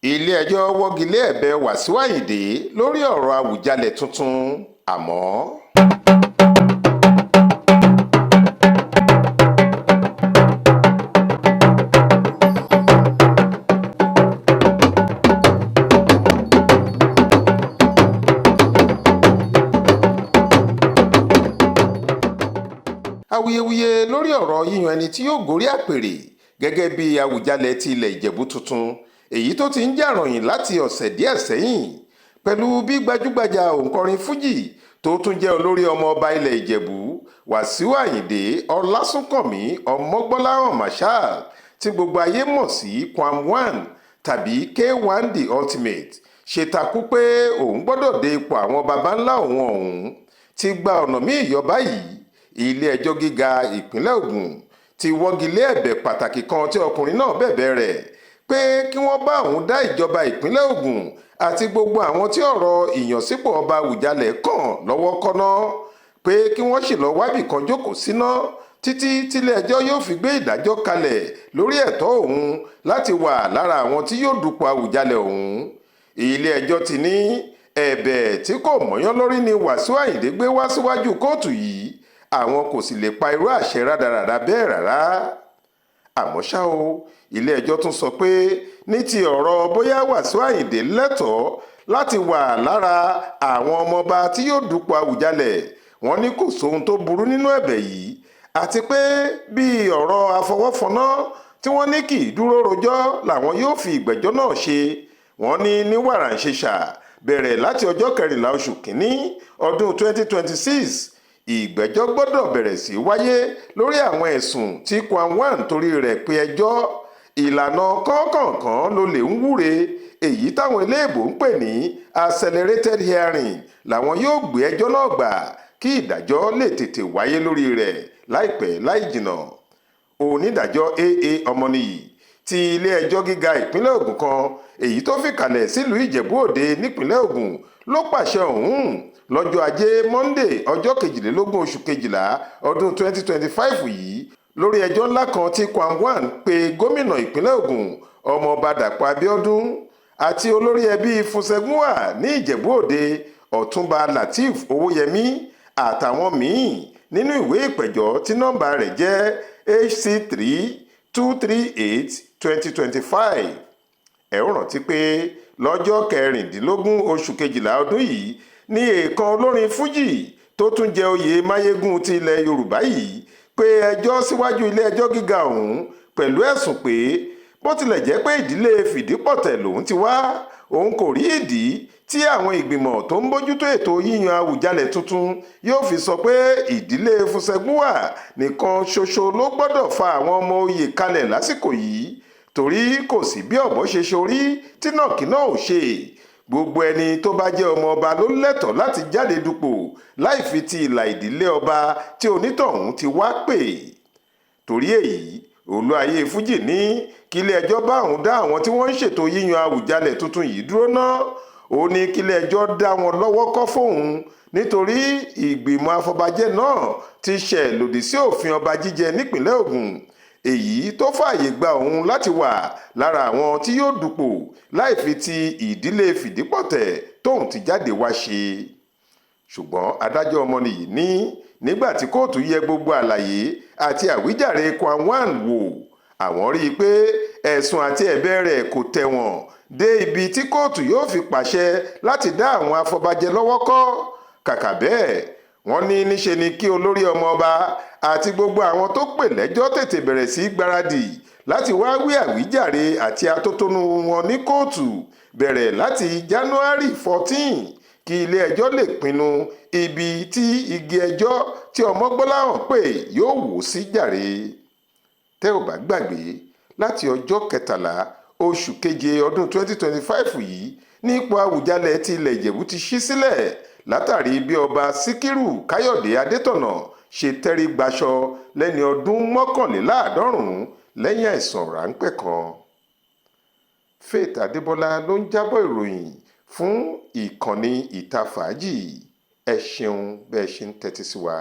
ilé-ẹjọ́ wọ́gi lé ẹ̀bẹ̀ Wàsíù Àyìndé lórí ọ̀rọ̀ Àwùjalẹ̀ tuntun àmọ́ awuyewuye lórí ọ̀rọ̀ yíyan ẹni tí yóò gorí àpèrè gẹ́gẹ́ bí Àwùjalẹ̀ ti ilẹ̀ Ìjẹ̀bú tuntun èyí tó ti ń jà ròyìn láti ọ̀sẹ̀ díẹ̀ sẹ́yìn pẹ̀lú bí gbajúgbajà òǹkọrin fújì tó tún jẹ́ olórí ọmọ ọba ilẹ̀ Ìjẹ̀bú Wàsíù Àyìndé Ọlásùnkànmí Ọmọgbọ́láhàn Marshal tí gbogbo ayé mọ̀ sí Kwam1 tàbí K1 The Ultimate ṣe takú pé òun gbọ́dọ̀ dé ipò àwọn baba ńlá òun ọ̀hún ti gba ọ̀nà míì yọ báyìí. Ilé-ẹjọ́ gíga ìpínlẹ̀ Ògùn ti wọ́gi lé ẹ̀bẹ̀ pàtàkì kan tí ọkùnrin náà bẹ̀bẹ̀ rẹ̀ pé kí wọ́n bá òun dá ìjọba ìpínlẹ̀ Ògùn àti gbogbo àwọn tí ọ̀rọ̀ ìyànsípò ọba Àwùjalẹ̀ kàn lọ́wọ́ kọ́ná pé kí wọ́n sì lọ wábì kan jókòó síná títí tílé-ẹjọ́ yóò fi gbé ìdájọ́ kalẹ̀ lórí ẹ̀tọ́ òun láti wà lára àwọn tí yóò dupò Àwùjalẹ̀ ọ̀hún. Ilé-ẹjọ́ ti ní ẹ̀bẹ̀ tí kò mọ́yán lórí ni Wàsíù Àyìndé gbé wá síwájú kóòtù yìí àwọn kò sì lè pa irú àṣẹ rádaràda bẹ́ẹ̀ rárá. Àmọ́ ṣá o, ilé-ẹjọ́ tún sọ pé ní ti ọ̀rọ̀ bóyá Wàsíù Àyìndé lẹ́tọ̀ọ́ láti wà lára àwọn ọmọọba tí yóò dupò Àwùjalẹ̀ wọ́n ní kò sóhun tó burú nínú ẹ̀bẹ̀ yìí àti pé bí ọ̀rọ̀ afọwọ́fọnná tí wọ́n ní kì í dúró rojọ́ làwọn yóò fi ìgbẹ́jọ́ náà ṣe. Wọ́n ní wàràǹṣeṣà bẹ̀rẹ̀ láti ọjọ́ 14 oṣù kìíní ọdún 2026 ìgbẹ́jọ́ gbọ́dọ̀ bẹ̀rẹ̀ sí wáyé lórí àwọn ẹ̀sùn tí Kwam1 torí rẹ̀ pe ẹjọ́. Ìlànà kọ̀ọ̀kan ló lè ń wúre èyí táwọn eléèbó ń pè ní accelerated hearing làwọn yóò gbé ẹjọ́ náà gbà kí ìdájọ́ lè tètè wáyé lórí rẹ̀ láìpẹ́ láì jìnnà. Onídàájọ́ AA Ọmọnìyí ti ilé-ẹjọ́ gíga ìpínlẹ̀ Ògùn kan èyí tó fìkàlẹ̀ sílùú Ìjẹ̀bú Òde nípínlẹ̀ Ògùn ló pàṣẹ ọ̀hún lọ́jọ́ ajé Monday ọjọ́ 22 oṣù kejìlá ọdún 2025 yìí lórí ẹjọ́ ńlá kan tí Kwam1 pe gómìnà ìpínlẹ̀ Ògùn ọmọọba Dàpọ̀ Abíọ́dún àti olórí ẹbí Fúnsẹ́gúnwà ní Ìjẹ̀bú Òde Ọ̀túnba Lateef Owóyẹmí àtàwọn míì nínú ìwé ìpẹ̀jọ́ tí nọ́mbà rẹ̀ jẹ́ HC3 238/2025. Ẹ ó rántí pé lọ́jọ́ 16 oṣù kejìlá ọdún yìí ní èèkàn olórin fújì tó tún jẹ oyè máyégún ti ilẹ̀ Yorùbá yìí pé ẹjọ́ síwájú ilé-ẹjọ́ gíga ọ̀hún pẹ̀lú ẹ̀sùn pé bó tilẹ̀ jẹ́ pé ìdílé Fìdípọ̀tẹ̀ lòun ti wá òun kò rí ìdí tí àwọn ìgbìmọ̀ tó ń bójútó ètò yíyan Àwùjalẹ̀ tuntun yóò fi sọ pé ìdílé Fúnsẹ́gúnwà nìkan ṣoṣo ló gbọ́dọ̀ fa àwọn ọmọ oyè kalẹ̀ lásìkò yìí torí kò sí bí ọ̀bọ ṣe ṣorí tí nàkínà ò ṣe. Gbogbo ẹni tó bá jẹ́ ọmọ ọba ló lẹ́tọ̀ọ́ láti jáde dupò láì fi ti ìlà ìdílé ọba tí onítọ̀hún ti wá pè. Torí èyí olú ayé fújì ní kílé-ẹjọ́ bá òun dá àwọn tí wọ́n ń ṣètò yíyan Àwùjalẹ̀ tuntun yìí dúró ná. Ó ní kílé-ẹjọ́ dá wọn lọ́wọ́ kọ́ fóun nítorí ìgbìmọ̀ afọbajẹ́ náà ti ṣẹ̀ lòdì sí òfin ọba jíjẹ nípìnlẹ̀ Ògùn èyí tó fààyè gba òun láti wà lára àwọn tí yóò dupò láì fi ti ìdílé Fìdípọ̀tẹ̀ tóun ti jáde wá ṣe. Ṣùgbọ́n adájọ́ Ọmọnìyí ní nígbà tí kóòtù yẹ gbogbo àlàyé àti àwíjàre Kwam1 wò àwọn rí i pé ẹ̀sùn àti ẹ̀bẹ̀ rẹ̀ kò tẹ̀wọ̀n dé ibi tí kóòtù yóò fi pàṣẹ láti dá àwọn afọbajẹ lọ́wọ́ kọ́. Kàkà bẹ́ẹ̀ wọ́n ní níṣe ni kí olórí ọmọ ọba àti gbogbo àwọn tó pè lẹ́jọ́ tètè bẹ̀rẹ̀ sí gbáradì láti wá wí àwíjàre àti atótónu wọn ní kóòtù bẹ̀rẹ̀ láti January 14 kí ilé-ẹjọ́ lè pinnu ibi tí igi ẹjọ́ tí Ọmọgbọ́láhàn pè yóò wò sí jàre. Tẹ́ ò bá gbàgbé láti ọjọ́ 13 oṣù keje ọdún 2025 yìí ní ipò Àwùjalẹ̀ ti ilẹ̀ Ìjẹ̀bú ti ṣí sílẹ̀ látàrí bí ọba Síkírù Káyọ̀dé Adétọ̀nà ṣe tẹrí gbaṣọ lẹ́ni ọdún 91 lẹ́yìn àìsàn ráńpẹ́ kan. Faith Adébọ́lá ló ń jábọ̀ ìròyìn fún ìkànnì Ìta Fàájì. Ẹ ṣeun bẹ́ẹ̀ ṣe ń tẹ́tí sí wa.